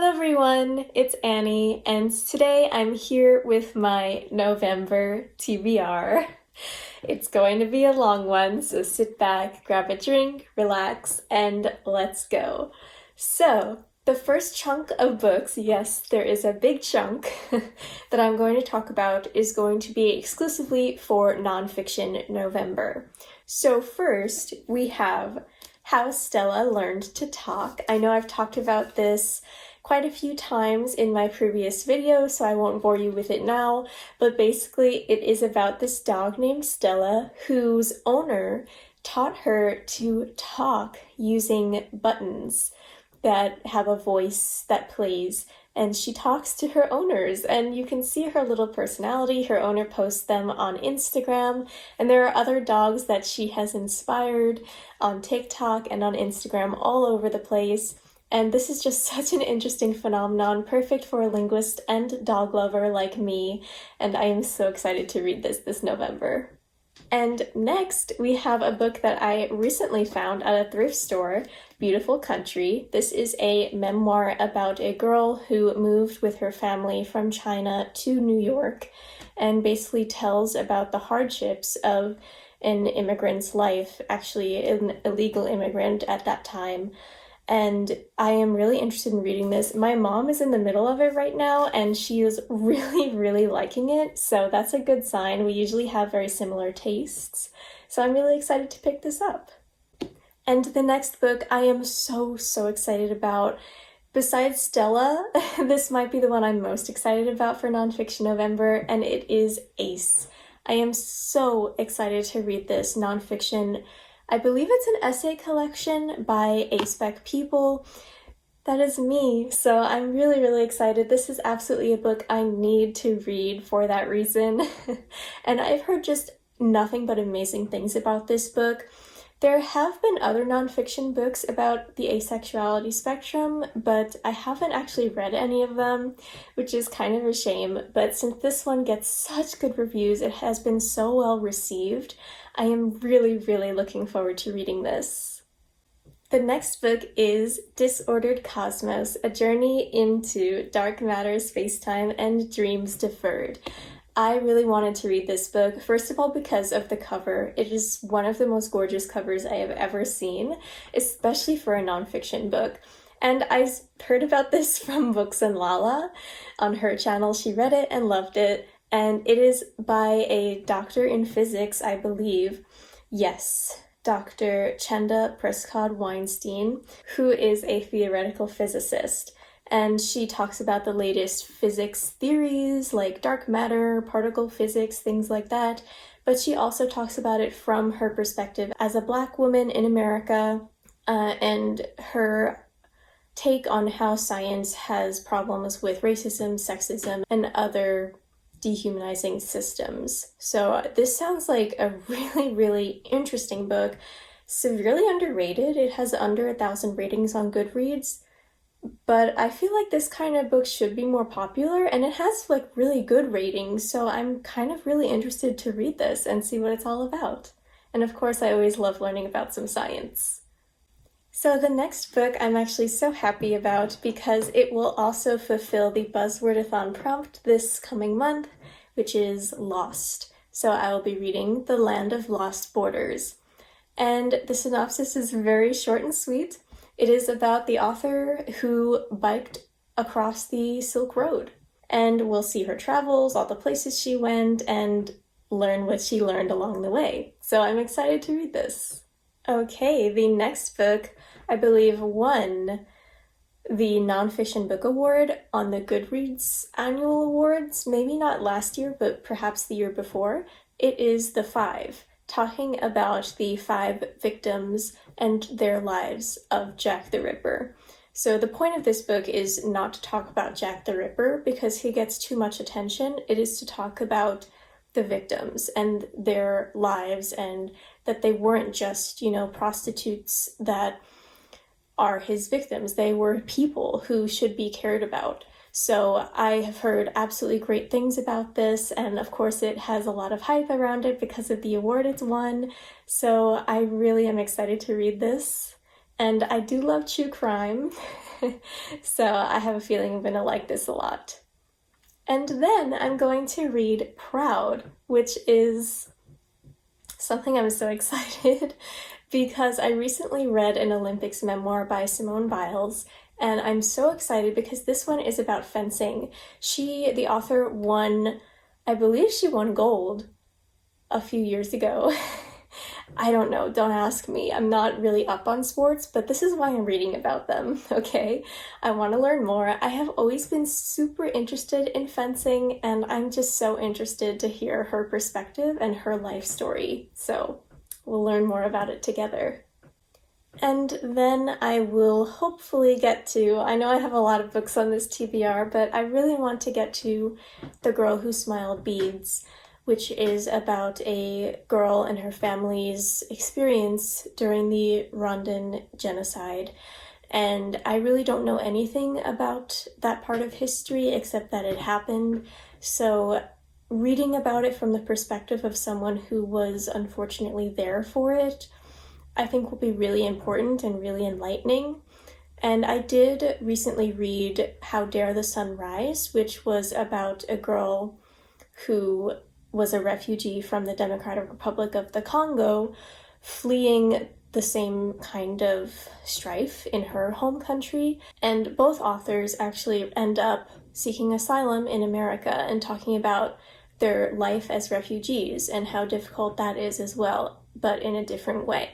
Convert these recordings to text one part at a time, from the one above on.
Hello everyone, it's Annie, and today I'm here with my November TBR. It's going to be a long one, so sit back, grab a drink, relax, and let's go. So, the first chunk of books, yes, there is a big chunk that I'm going to talk about, is going to be exclusively for Nonfiction November. So first, we have How Stella Learned to Talk. I know I've talked about this quite a few times in my previous video, so I won't bore you with it now, but basically it is about this dog named Stella whose owner taught her to talk using buttons that have a voice that plays, and she talks to her owners, and you can see her little personality. Her owner posts them on Instagram, and there are other dogs that she has inspired on TikTok and on Instagram all over the place. And this is just such an interesting phenomenon, perfect for a linguist and dog lover like me, and I am so excited to read this November. And next, we have a book that I recently found at a thrift store, Beautiful Country. This is a memoir about a girl who moved with her family from China to New York, and basically tells about the hardships of an immigrant's life, actually an illegal immigrant at that time. And I am really interested in reading this. My mom is in the middle of it right now, and she is really liking it, so that's a good sign. We usually have very similar tastes, so I'm really excited to pick this up. And the next book I am so excited about. Besides Stella, this might be the one I'm most excited about for Nonfiction November, and it is Ace. I am so excited to read this nonfiction. I believe it's an essay collection by A-Spec People. That is me, so I'm really excited. This is absolutely a book I need to read for that reason. And I've heard just nothing but amazing things about this book. There have been other nonfiction books about the asexuality spectrum, but I haven't actually read any of them, which is kind of a shame. But since this one gets such good reviews, it has been so well received, I am really looking forward to reading this. The next book is Disordered Cosmos, A Journey into Dark Matter, Spacetime, and Dreams Deferred. I really wanted to read this book, first of all because of the cover. It is one of the most gorgeous covers I have ever seen, especially for a nonfiction book. And I heard about this from Books and Lala. On her channel, she read it and loved it. And it is by a doctor in physics, I believe. Yes, Dr. Chenda Prescott-Weinstein, who is a theoretical physicist. And she talks about the latest physics theories like dark matter, particle physics, things like that. But she also talks about it from her perspective as a Black woman in America, and her take on how science has problems with racism, sexism, and other dehumanizing systems. So this sounds like a really interesting book. Severely underrated. It has under 1,000 ratings on Goodreads. But I feel like this kind of book should be more popular, and it has like really good ratings, so I'm kind of really interested to read this and see what it's all about. And of course, I always love learning about some science. So the next book I'm actually so happy about because it will also fulfill the Buzzwordathon prompt this coming month, which is Lost. So I will be reading The Land of Lost Borders. And the synopsis is very short and sweet. It is about the author who biked across the Silk Road, and we'll see her travels, all the places she went, and learn what she learned along the way. So I'm excited to read this. Okay, the next book, I believe, won the Nonfiction Book Award on the Goodreads Annual Awards, maybe not last year, but perhaps the year before. It is The Five, talking about the 5 victims and their lives of Jack the Ripper. So the point of this book is not to talk about Jack the Ripper because he gets too much attention. It is to talk about the victims and their lives, and that they weren't just, prostitutes that are his victims. They were people who should be cared about. So I have heard absolutely great things about this, and of course it has a lot of hype around it because of the award it's won. So I really am excited to read this. And I do love true crime, So I have a feeling I'm gonna like this a lot. And then I'm going to read Proud, which is something I'm so excited because I recently read an Olympics memoir by Simone Biles, and I'm so excited because this one is about fencing. The author, I believe she won gold a few years ago. I don't know, don't ask me. I'm not really up on sports, but this is why I'm reading about them, okay? I want to learn more. I have always been super interested in fencing, and I'm just so interested to hear her perspective and her life story. So we'll learn more about it together. And then I will hopefully get to, I know I have a lot of books on this TBR, but I really want to get to The Girl Who Smiled Beads, which is about a girl and her family's experience during the Rwandan genocide. And I really don't know anything about that part of history except that it happened. So reading about it from the perspective of someone who was unfortunately there for it, I think will be really important and really enlightening. And I did recently read How Dare the Sun Rise, which was about a girl who was a refugee from the Democratic Republic of the Congo, fleeing the same kind of strife in her home country. And both authors actually end up seeking asylum in America and talking about their life as refugees and how difficult that is as well, but in a different way.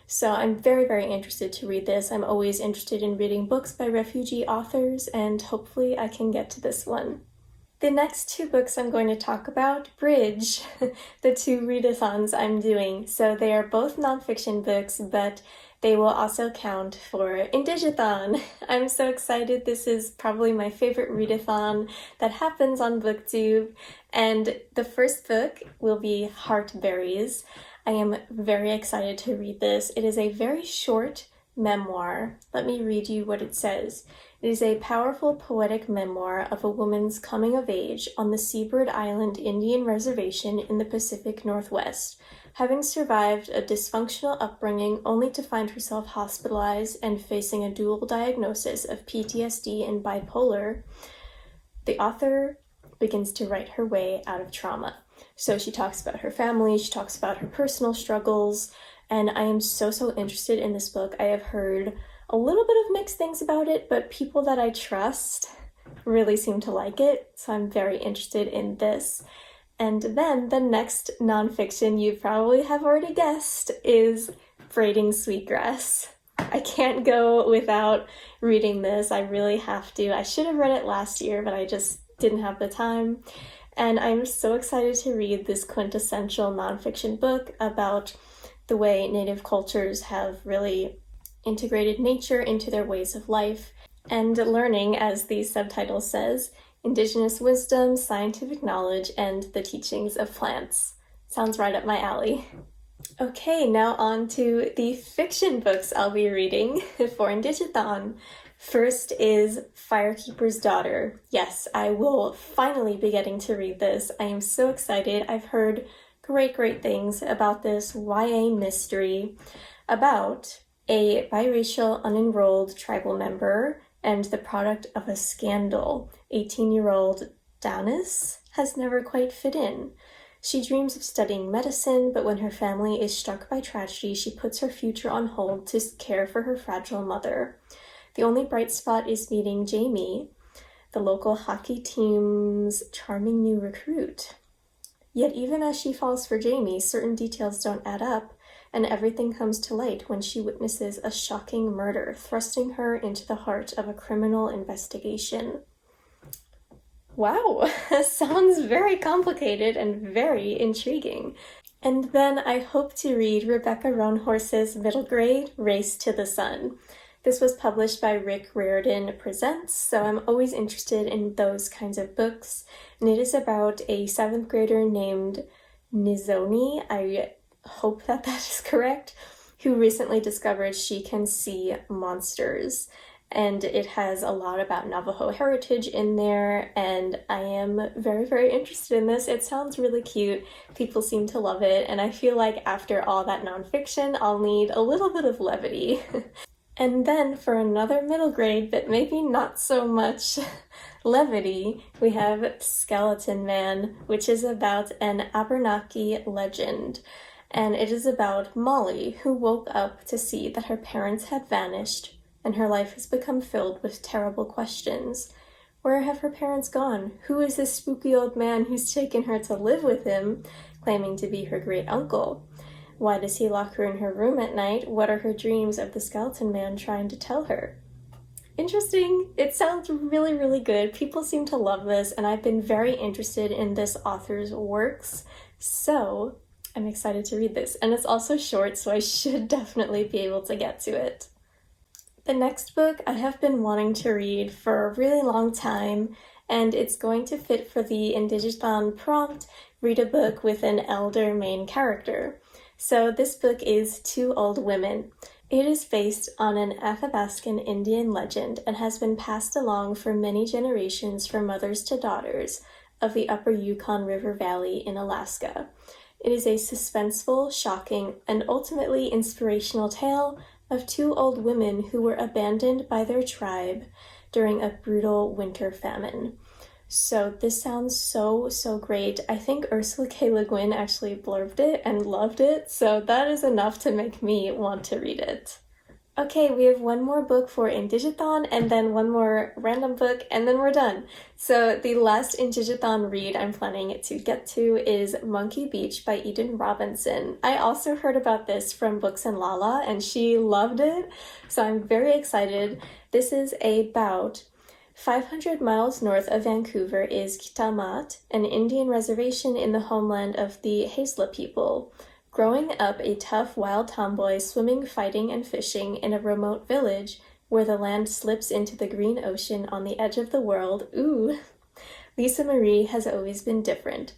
So I'm very, very interested to read this. I'm always interested in reading books by refugee authors, and hopefully I can get to this one. The next two books I'm going to talk about bridge the two readathons I'm doing. So they are both nonfiction books, but they will also count for Indigathon. I'm so excited. This is probably my favorite readathon that happens on Booktube. And the first book will be Heartberries. I am very excited to read this. It is a very short memoir. Let me read you what it says. It is a powerful poetic memoir of a woman's coming of age on the Seabird Island Indian Reservation in the Pacific Northwest. Having survived a dysfunctional upbringing only to find herself hospitalized and facing a dual diagnosis of PTSD and bipolar, the author begins to write her way out of trauma. So she talks about her family, she talks about her personal struggles, and I am so interested in this book. I have heard a little bit of mixed things about it, but people that I trust really seem to like it, so I'm very interested in this. And then the next nonfiction you probably have already guessed is Braiding Sweetgrass. I can't go without reading this. I really have to. I should have read it last year, but I just didn't have the time. And I'm so excited to read this quintessential nonfiction book about the way Native cultures have really integrated nature into their ways of life, and learning, as the subtitle says, Indigenous wisdom, scientific knowledge, and the teachings of plants. Sounds right up my alley. Okay, now on to the fiction books I'll be reading for Indigathon. First is Firekeeper's Daughter. Yes, I will finally be getting to read this. I am so excited. I've heard great things about this YA mystery about a biracial unenrolled tribal member and the product of a scandal. 18-year-old Danis has never quite fit in. She dreams of studying medicine, but when her family is struck by tragedy, she puts her future on hold to care for her fragile mother. The only bright spot is meeting Jamie, the local hockey team's charming new recruit. Yet even as she falls for Jamie, certain details don't add up, and everything comes to light when she witnesses a shocking murder, thrusting her into the heart of a criminal investigation. Wow, sounds very complicated and very intriguing. And then I hope to read Rebecca Roanhorse's middle grade Race to the Sun. This was published by Rick Riordan Presents, so I'm always interested in those kinds of books. And it is about a 7th grader named Nizoni, I hope that is correct, who recently discovered she can see monsters. And it has a lot about Navajo heritage in there, and I am very interested in this. It sounds really cute. People seem to love it, and I feel like after all that nonfiction, I'll need a little bit of levity. And then for another middle grade, but maybe not so much levity, we have Skeleton Man, which is about an Abenaki legend. And it is about Molly, who woke up to see that her parents had vanished, and her life has become filled with terrible questions. Where have her parents gone? Who is this spooky old man who's taken her to live with him, claiming to be her great uncle? Why does he lock her in her room at night? What are her dreams of the Skeleton Man trying to tell her? Interesting. It sounds really, really good. People seem to love this, and I've been very interested in this author's works, so I'm excited to read this. And it's also short, so I should definitely be able to get to it. The next book I have been wanting to read for a really long time, and it's going to fit for the Indigathon prompt, read a book with an elder main character. So this book is Two Old Women. It is based on an Athabascan Indian legend and has been passed along for many generations from mothers to daughters of the upper Yukon River Valley in Alaska. It is a suspenseful, shocking, and ultimately inspirational tale of two old women who were abandoned by their tribe during a brutal winter famine. So this sounds so great. I think Ursula K. Le Guin actually blurbed it and loved it, so that is enough to make me want to read it. Okay, we have one more book for Indigathon and then one more random book and then we're done. So the last Indigathon read I'm planning to get to is Monkey Beach by Eden Robinson. I also heard about this from Books and Lala and she loved it, so I'm very excited. This is about 500 miles north of Vancouver is Kitamat, an Indian reservation in the homeland of the Haisla people. Growing up a tough wild tomboy swimming, fighting, and fishing in a remote village where the land slips into the green ocean on the edge of the world, Lisa Marie has always been different.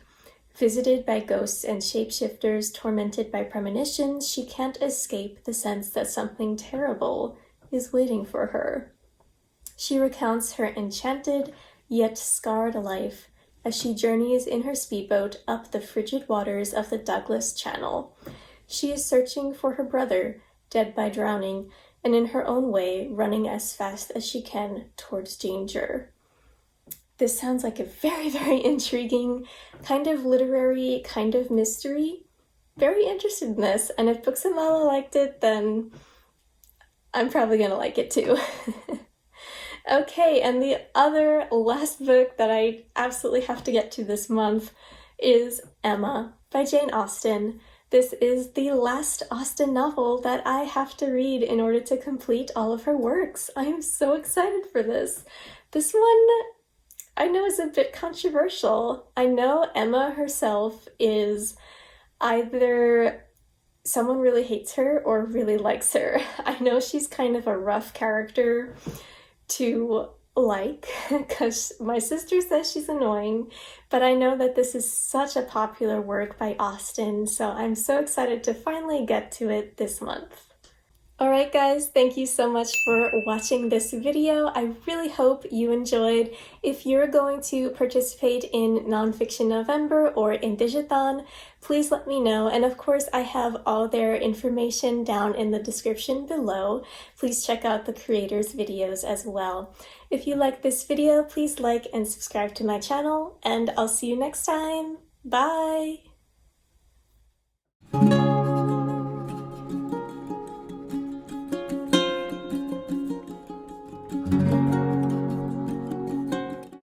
Visited by ghosts and shapeshifters, tormented by premonitions, she can't escape the sense that something terrible is waiting for her. She recounts her enchanted, yet scarred life as she journeys in her speedboat up the frigid waters of the Douglas Channel. She is searching for her brother, dead by drowning, and in her own way, running as fast as she can towards danger. This sounds like a very intriguing, kind of literary, kind of mystery. Very interested in this, and if Books and Lala liked it, then I'm probably gonna like it too. Okay, and the other last book that I absolutely have to get to this month is Emma by Jane Austen. This is the last Austen novel that I have to read in order to complete all of her works. I am so excited for this. This one I know is a bit controversial. I know Emma herself is either someone really hates her or really likes her. I know she's kind of a rough character to like, because my sister says she's annoying, but I know that this is such a popular work by Austen, so I'm so excited to finally get to it this month. Alright guys, thank you so much for watching this video. I really hope you enjoyed. If you're going to participate in Nonfiction November or Indigathon, please let me know. And of course, I have all their information down in the description below. Please check out the creators' videos as well. If you like this video, please like and subscribe to my channel, and I'll see you next time. Bye!